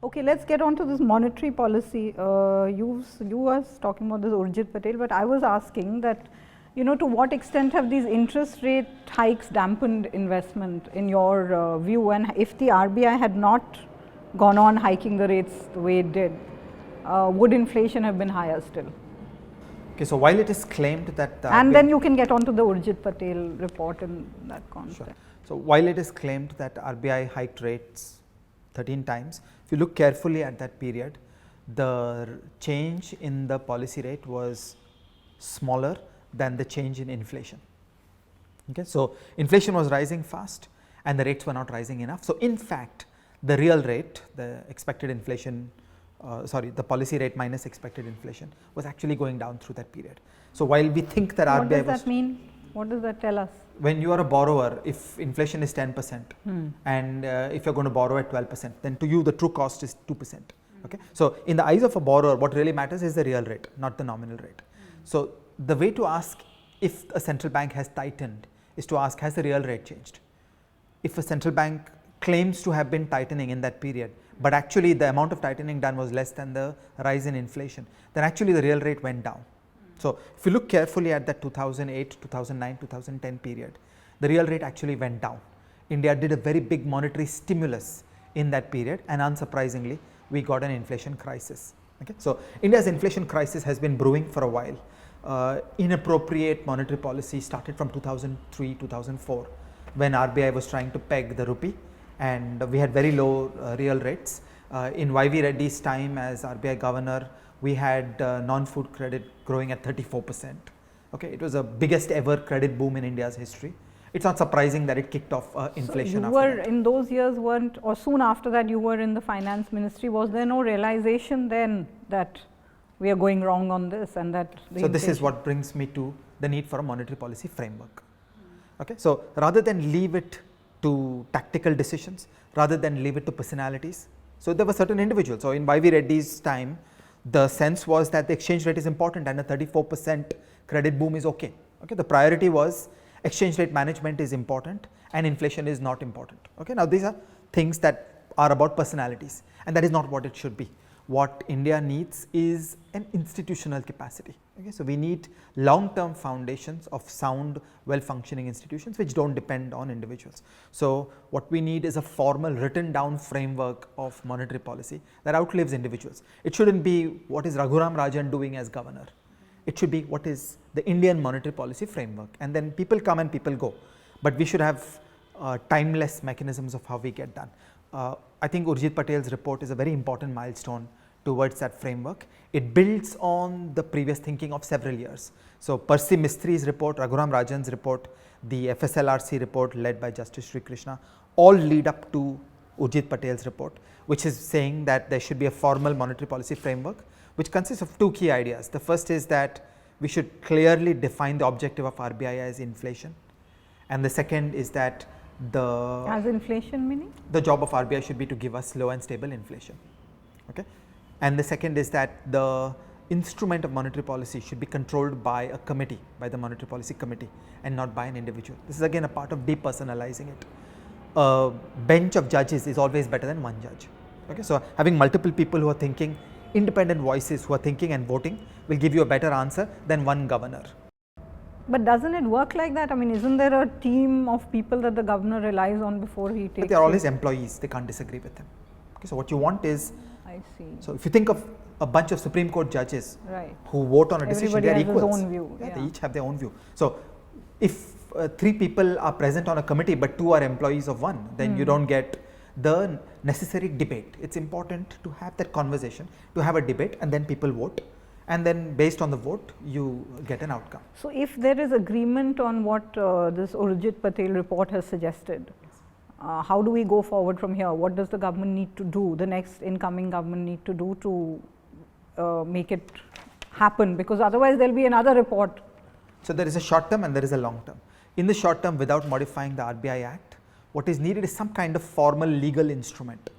Okay, let's get on to this monetary policy. You were talking about this Urjit Patel, but I was asking that, to what extent have these interest rate hikes dampened investment in your view, and if the RBI had not gone on hiking the rates the way it did, would inflation have been higher still? Okay, so while it is claimed that the and then you can get on to the Urjit Patel report in that context. Sure. So while it is claimed that RBI hiked rates 13 times, if you look carefully at that period, the change in the policy rate was smaller than the change in inflation. Okay, so inflation was rising fast and the rates were not rising enough. So in fact, the real rate, the expected inflation, the policy rate minus expected inflation was actually going down through that period. So while we think that RBI was… What does that mean? What does that tell us? When you are a borrower, if inflation is 10% and if you are going to borrow at 12%, then to you the true cost is 2%. Okay? So in the eyes of a borrower, what really matters is the real rate, not the nominal rate. So the way to ask if a central bank has tightened is to ask, has the real rate changed? If a central bank claims to have been tightening in that period, but actually the amount of tightening done was less than the rise in inflation, then actually the real rate went down. So if you look carefully at that 2008, 2009, 2010 period, the real rate actually went down. India did a very big monetary stimulus in that period, and unsurprisingly, we got an inflation crisis. Okay? So India's inflation crisis has been brewing for a while. Inappropriate monetary policy started from 2003, 2004, when RBI was trying to peg the rupee, and we had very low real rates. In Y.V. Reddy's time as RBI governor, we had non-food credit growing at 34%. Okay, it was the biggest ever credit boom in India's history. It's not surprising that it kicked off inflation. So you were in those years, weren't, or soon after that, you were in the finance ministry. Was there no realization then that we are going wrong on this, and that? So this is what brings me to the need for a monetary policy framework. Okay, so rather than leave it to tactical decisions, rather than leave it to personalities. So there were certain individuals. So in Y.V. Reddy's time, the sense was that the exchange rate is important and a 34% credit boom is okay. Okay, the priority was exchange rate management is important and inflation is not important. Okay, now these are things that are about personalities, and that is not what it should be. What India needs is an institutional capacity. Okay, so we need long-term foundations of sound, well-functioning institutions which don't depend on individuals. So what we need is a formal written down framework of monetary policy that outlives individuals. It shouldn't be what is Raghuram Rajan doing as governor. It should be what is the Indian monetary policy framework, and then people come and people go. But we should have timeless mechanisms of how we get done. I think Urjit Patel's report is a very important milestone towards that framework. It builds on the previous thinking of several years. So Percy Mistri's report, Raghuram Rajan's report, the FSLRC report led by Justice Sri Krishna, all lead up to Urjit Patel's report, which is saying that there should be a formal monetary policy framework, which consists of two key ideas. The first is that we should clearly define the objective of RBI as inflation, and the second is that as inflation meaning? The job of RBI should be to give us slow and stable inflation. Okay? And the second is that the instrument of monetary policy should be controlled by a committee, by the monetary policy committee, and not by an individual. This is again a part of depersonalizing it. A bench of judges is always better than one judge. Okay? So having multiple people who are thinking, independent voices who are thinking and voting will give you a better answer than one governor. But doesn't it work like that? I mean, isn't there a team of people that the governor relies on before he takes? But they are all his employees, they can't disagree with him. Okay, so what you want is, I see. So if you think of a bunch of Supreme Court judges who vote on a decision, they are equals. Everybody has his own view. Yeah, they each have their own view. So if 3 people are present on a committee but 2 are employees of one, then you don't get the necessary debate. It's important to have that conversation, to have a debate, and then people vote. And then based on the vote, you get an outcome. So if there is agreement on what this Urjit Patel report has suggested, how do we go forward from here? What does the government need to do, the next incoming government need to do to make it happen? Because otherwise there will be another report. So there is a short term and there is a long term. In the short term, without modifying the RBI Act, what is needed is some kind of formal legal instrument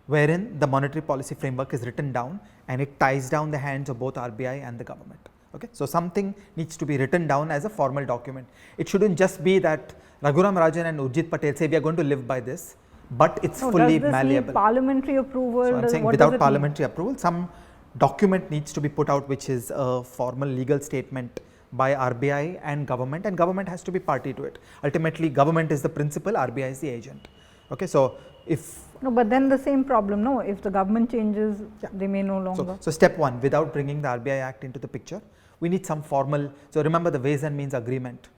wherein the monetary policy framework is written down and it ties down the hands of both RBI and the government. Okay? So something needs to be written down as a formal document. It shouldn't just be that Raghuram Rajan and Urjit Patel say we are going to live by this, but it's No, fully does this malleable. need parliamentary approval? So I'm saying without parliamentary approval, some document needs to be put out, which is a formal legal statement by RBI and government has to be party to it. Ultimately, government is the principal, RBI is the agent. Okay, so if no, but then the same problem. No, if the government changes, they may no longer. So step one, without bringing the RBI Act into the picture, we need some formal. So remember, the Ways and Means Agreement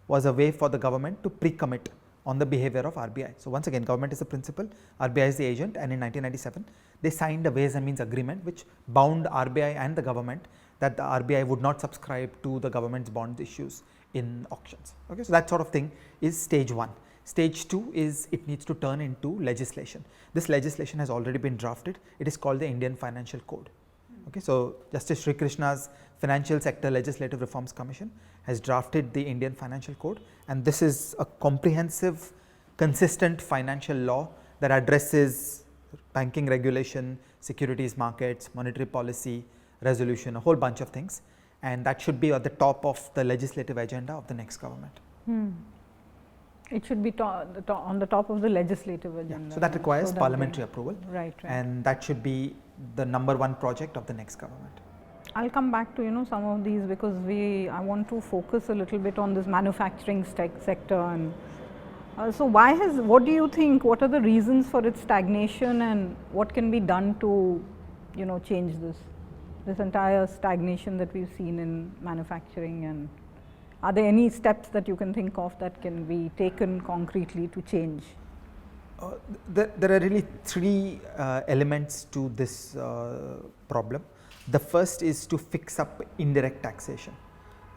was a way for the government to pre-commit on the behavior of RBI. So once again, government is the principal, RBI is the agent, and in 1997 they signed a Ways and Means Agreement which bound RBI and the government that the RBI would not subscribe to the government's bond issues in auctions. Okay, so that sort of thing is stage one. Stage two is it needs to turn into legislation. This legislation has already been drafted. It is called the Indian Financial Code. Okay, so Justice Sri Krishna's Financial Sector Legislative Reforms Commission has drafted the Indian Financial Code, and this is a comprehensive, consistent financial law that addresses banking regulation, securities markets, monetary policy, resolution, a whole bunch of things, and that should be at the top of the legislative agenda of the next government. It should be on the top of the legislative agenda. Yeah. So that requires parliamentary approval, right, and that should be the number one project of the next government. I'll come back to some of these because I want to focus a little bit on this manufacturing sector, and so what do you think, what are the reasons for its stagnation, and what can be done to change this entire stagnation that we've seen in manufacturing, and are there any steps that you can think of that can be taken concretely to change? There are really three elements to this problem. The first is to fix up indirect taxation.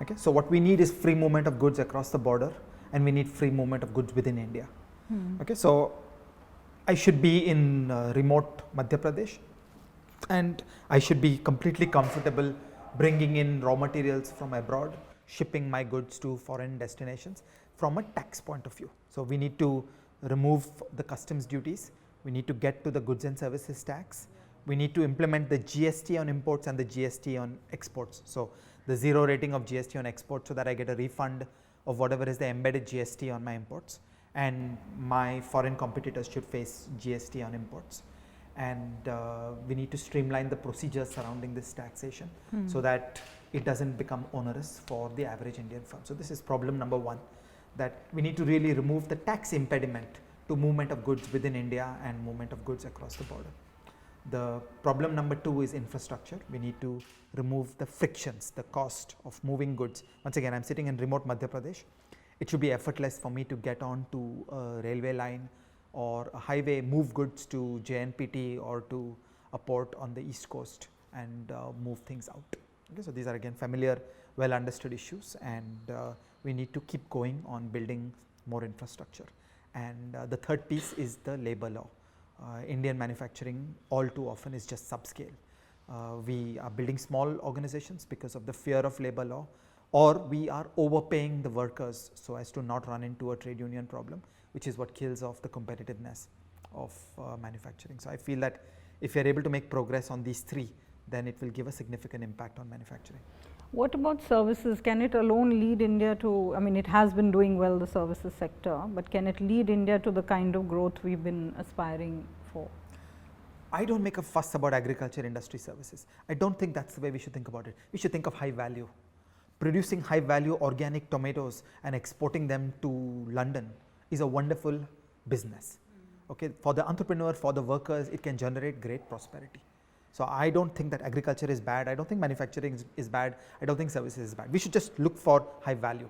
Okay, so what we need is free movement of goods across the border, and we need free movement of goods within India. Okay, so I should be in remote Madhya Pradesh, and I should be completely comfortable bringing in raw materials from abroad, shipping my goods to foreign destinations from a tax point of view. So we need to remove the customs duties, we need to get to the goods and services tax, we need to implement the GST on imports and the GST on exports. So the zero rating of GST on exports so that I get a refund of whatever is the embedded GST on my imports, and my foreign competitors should face GST on imports. And we need to streamline the procedures surrounding this taxation so that it doesn't become onerous for the average Indian firm. So this is problem number one, that we need to really remove the tax impediment to movement of goods within India and movement of goods across the border. The problem number two is infrastructure. We need to remove the frictions, the cost of moving goods. Once again, I am sitting in remote Madhya Pradesh. It should be effortless for me to get on to a railway line or a highway, move goods to JNPT or to a port on the east coast and move things out. Okay, so these are again familiar, well understood issues, and we need to keep going on building more infrastructure. And the third piece is the labor law. Indian manufacturing all too often is just subscale. We are building small organizations because of the fear of labor law, or we are overpaying the workers so as to not run into a trade union problem, which is what kills off the competitiveness of manufacturing. So I feel that if we are able to make progress on these three, then it will give a significant impact on manufacturing. What about services? Can it alone lead India to, I mean, it has been doing well, the services sector, but can it lead India to the kind of growth we've been aspiring for? I don't make a fuss about agriculture, industry, services. I don't think that's the way we should think about it. We should think of high value. Producing high value organic tomatoes and exporting them to London is a wonderful business. Okay, for the entrepreneur, for the workers, it can generate great prosperity. So I don't think that agriculture is bad, I don't think manufacturing is bad, I don't think services is bad. We should just look for high value.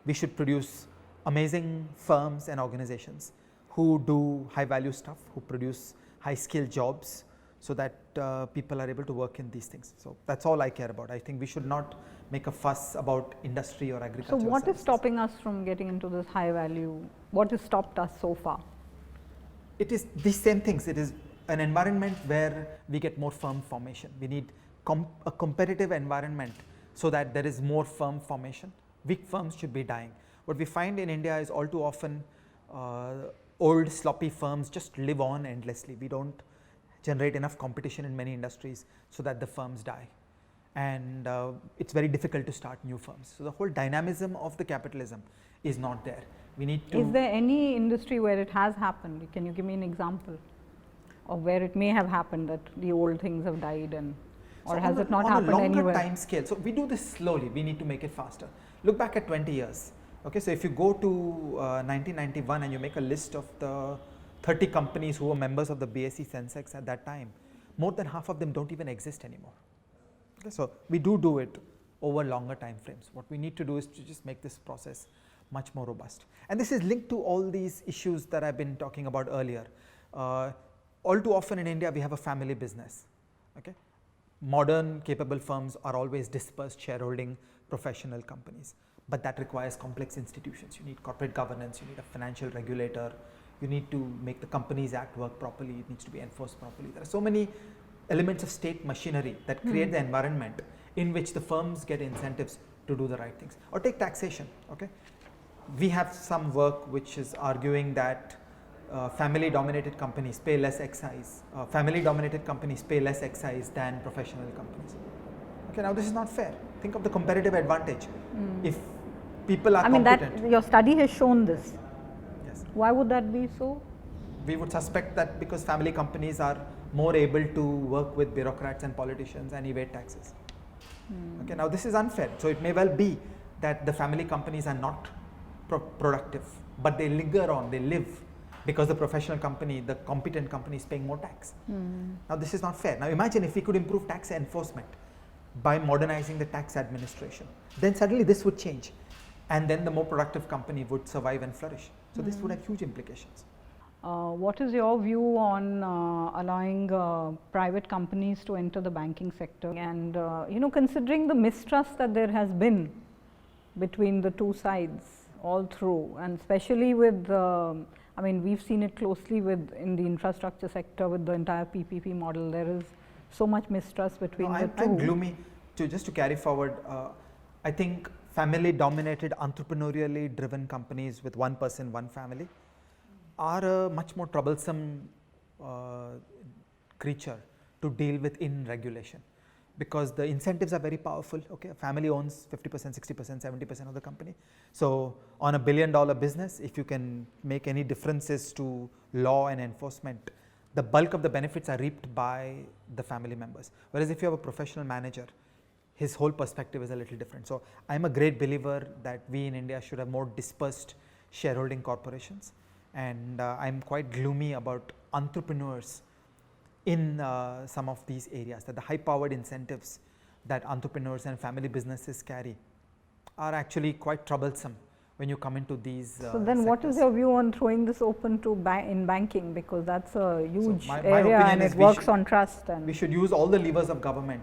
We should produce amazing firms and organizations who do high value stuff, who produce high skill jobs so that people are able to work in these things. So that's all I care about. I think we should not make a fuss about industry or agriculture. So what is stopping us from getting into this high value? What has stopped us so far? It is these same things. It is an environment where we get more firm formation. We need a competitive environment so that there is more firm formation. Weak firms should be dying. What we find in India is all too often old sloppy firms just live on endlessly. We don't generate enough competition in many industries so that the firms die, and it's very difficult to start new firms. So the whole dynamism of the capitalism is not there. We need to. Is there any industry where it has happened? Can you give me an example of where it may have happened, that the old things have died, and or so has it not happened anywhere? On a longer anywhere? time scale, so we do this slowly. We need to make it faster. Look back at 20 years. Okay, so if you go to 1991 and you make a list of the 30 companies who were members of the BSE Sensex at that time, more than half of them don't even exist anymore. Okay, so we do it over longer time frames. What we need to do is to just make this process much more robust. And this is linked to all these issues that I've been talking about earlier. All too often in India, we have a family business. Okay, modern capable firms are always dispersed shareholding professional companies, but that requires complex institutions. You need corporate governance, you need a financial regulator, you need to make the Companies Act work properly, it needs to be enforced properly. There are so many elements of state machinery that create the environment in which the firms get incentives to do the right things. Or take taxation. Okay, we have some work which is arguing that family dominated companies pay less excise, than professional companies. Okay, now this is not fair. Think of the competitive advantage. If people are competent. That your study has shown this. Yes. Why would that be so? We would suspect that because family companies are more able to work with bureaucrats and politicians and evade taxes. Okay, now this is unfair. So it may well be that the family companies are not productive, but they linger on, they live because the professional company, the competent company is paying more tax. Now this is not fair. Now imagine if we could improve tax enforcement by modernizing the tax administration, then suddenly this would change, and then the more productive company would survive and flourish. So this would have huge implications. What is your view on allowing private companies to enter the banking sector? And considering the mistrust that there has been between the two sides all through, and especially with, we've seen it closely in the infrastructure sector with the entire PPP model. There is so much mistrust between the two. I'm gloomy. Just to carry forward, I think family-dominated, entrepreneurially driven companies with one person, one family are a much more troublesome creature to deal with in regulation, because the incentives are very powerful. Okay, a family owns 50%, 60%, 70% of the company. So on $1 billion business, if you can make any differences to law and enforcement, the bulk of the benefits are reaped by the family members. Whereas if you have a professional manager, his whole perspective is a little different. So I'm a great believer that we in India should have more dispersed shareholding corporations. And I'm quite gloomy about entrepreneurs in some of these areas, that the high powered incentives that entrepreneurs and family businesses carry are actually quite troublesome when you come into these So then what is your view on throwing this open to in banking, because that's a huge area and it works on trust. And we should use all the levers of government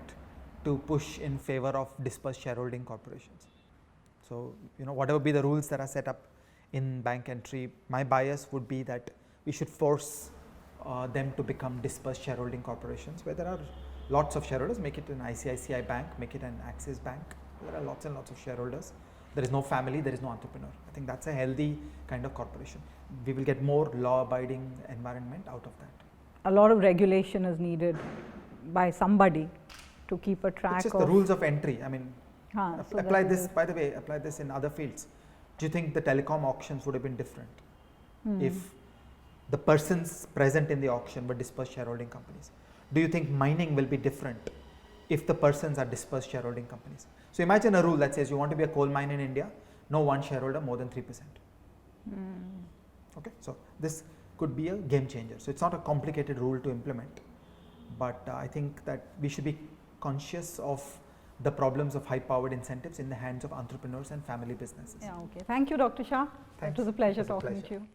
to push in favor of dispersed shareholding corporations. So whatever be the rules that are set up in bank entry, my bias would be that we should force them to become dispersed shareholding corporations where there are lots of shareholders. Make it an ICICI bank, make it an Axis bank. There are lots and lots of shareholders. There is no family, there is no entrepreneur. I think that's a healthy kind of corporation. We will get more law-abiding environment out of that. A lot of regulation is needed by somebody to keep a track of. It's just the rules of entry. So apply this, by the way, apply this in other fields. Do you think the telecom auctions would have been different if the persons present in the auction were dispersed shareholding companies? Do you think mining will be different if the persons are dispersed shareholding companies? So imagine a rule that says you want to be a coal mine in India, no one shareholder more than 3%. Okay, so this could be a game changer. So it's not a complicated rule to implement, but I think that we should be conscious of the problems of high-powered incentives in the hands of entrepreneurs and family businesses. Yeah, okay. Thank you, Dr. Shah. Thanks. It was a pleasure talking to you.